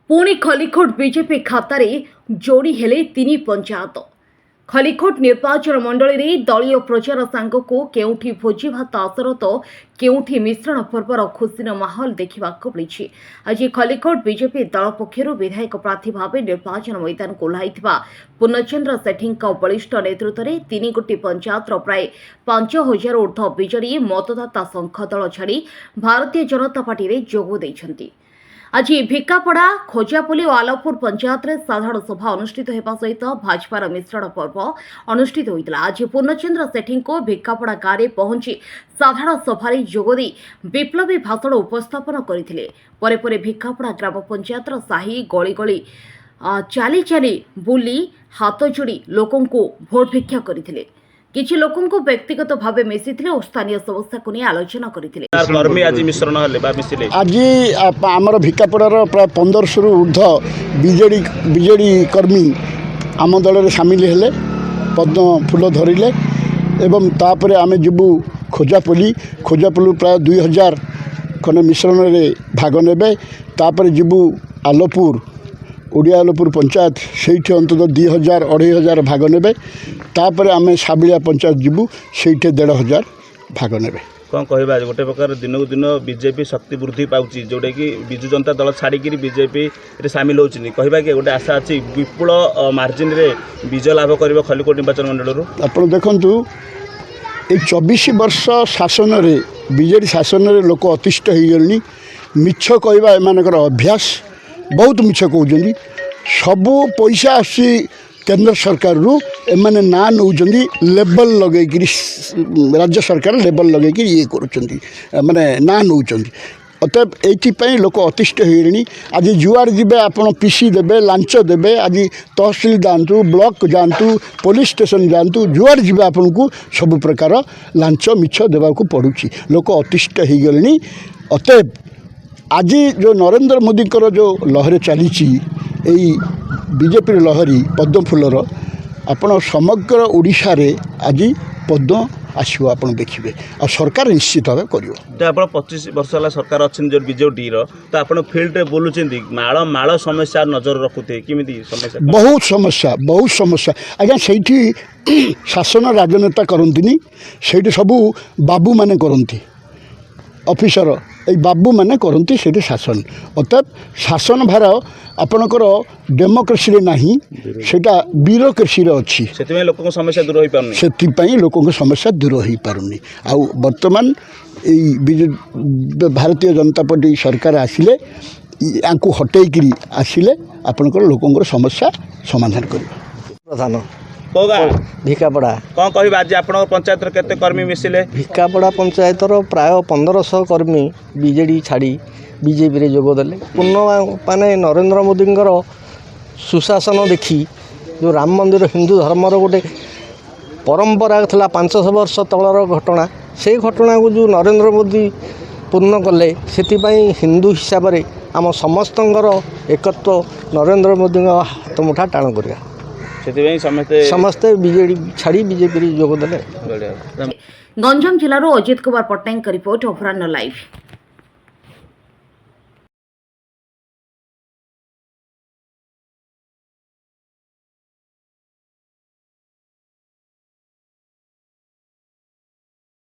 पुणी खलिकोट बीजेपी खातार जोड़ी हेले तीन पंचायत। खलिकोट निर्वाचन मंडल में दलीय प्रचार सांग को केउठी भोजी भात आसर तो केउठी मिश्रण पर्वर खुशीर माहौल देखा मिली। आज खलिकोट बीजेपी दल पक्षर विधायक प्रार्थी भाव निर्वाचन मैदान को ओह्लाई पूर्णचंद्र सेठी बलिष्ठ नेतृत्व में 3 गोटी पंचायत प्राय 5000 ऊर्ध्व विजेडी मतदाता संघ दल छाड़ी भारतीय जनता पार्टी में जोग देइछन्ति। आज भिकापड़ा खोजापल्ली और आलपुर पंचायत में साधारण सभा अनुष्ठित होगा सहित भाजपार मिश्रण पर्व अनुष्ठित होता। आज पूर्णचंद्र सेठी को भिकापड़ा गाँव में पहुंची साधारण सभा जोगदी विप्लवी भाषण उपस्थापन करते। भिकापड़ा ग्राम पंचायत साही गली गली चाली चाली बुली हाथ जोड़ी लोकों को भोट भिक्षा करते। किछि लोकों को व्यक्तिगत भाव मिसिथिले और स्थानीय समस्या को नहीं आलोचना करथिले। कर्मी आज मिश्रण हले बा मिसिले। आज आमर भिकापड़ार प्राय 1500 ऊर्ध्व बीजेडी कर्मी आम दल में सामिल हेले, पद्म फूल धरिले एवं तापर आमे जिबु खोजापल्ली प्राय 2000 खने मिश्रण रे भाग नेबे। तापर जिबु आलपुर ओडिया आलपुर पंचायत से अंततः 2000-2500 भाग नेबे। तापर आमे साबिलिया पंचायत जिबु से 1500 भाग नेबे। कौन कहबा गोटे प्रकार दिन को दिन बीजेपी शक्ति वृद्धि पाउची जोटे कि बिजु जनता दल छाड़ी बीजेपी रे शामिल होउची कहबा कि गोटे आशा अछि विपुल मार्जिन रे विजय लाभ करिवो खलिकोट निर्वाचन मंडल रो। आपण देखंतु ए 24 वर्ष शासन रे बीजेडी शासन रे लोक अतिष्ठ हो गले। मिछ कहबा एमानकर अभ्यास बहुत मिछ कहउजंदी। सबू पैसा आसी केंद्र सरकार रु एमाने ना नौजंदी लेवल लगे कि राज्य सरकार लेवल लगे कि ये करुचंदी माने ना नौजंदी। अतएव एथि लोक अतिष्ठ होनी। आज जुआर जीवे आपन पीसी देबे लांच देबे। आज तहसील जातु ब्लॉक जातु पुलिस स्टेशन जातु जुआर जीवे आपन को सब प्रकार लांच मिछ देवा को पड़ुची। लोक अतिष्ठ हो गले। अतएव आज जो नरेंद्र मोदी जो लहर चली बीजेपी लहरी पद्म फूलर आपण समग्र ओडिशा रे आज पद्म आसो आप देखिए और सरकार निश्चित भाव कर। आप 25 वर्ष है सरकार अच्छे जो बीजेडी तो आप फील्ड रे बोलुचंदी माଳ माଳ समस्या नजर रखुते किमिदी समस्या बहुत समस्या आज्ञा से शासन राजनेता करंतिनी से सबू बाबू माने करंती ऑफिसर ये बाबू माने करंती से शासन। अतएव शासन भार आपणकर डेमोक्रेसी रे नहीं सेटा ब्यूरोक्रेसी रे अच्छी से लोक समस्या दूर हो पारनी से लोक समस्या दूर हो पारनी। आ वर्तमान भारतीय जनता पार्टी सरकार आसिले यांकु हटेकरी आसिले आपणकर लोकंकर समस्या समाधान कर। प्रधान कोगा भिकापड़ा कौन कह आज आप पंचायत केते कर्मी मिसिले। भिकापड़ा पंचायत प्राय 1500 कर्मी बीजेडी छाड़ी बीजेपी रे जोग देले। पूर्ण माने नरेंद्र मोदी सुशासन देखी जो राम मंदिर हिंदू धर्मर गोटे परंपरा था 500 वर्ष तलर घटना से घटना को जो नरेंद्र मोदी पूर्ण कले से हिंदू हिसाब से आम समस्तंकर एकत्व नरेंद्र मोदी हाथ मुठा टाण करिया समस्ते बीजेडी छाड़ी बीजेपी जोग देले। गंजाम जिलार अजित कुमार पट्टनायक रिपोर्ट अपराह्न लाइव।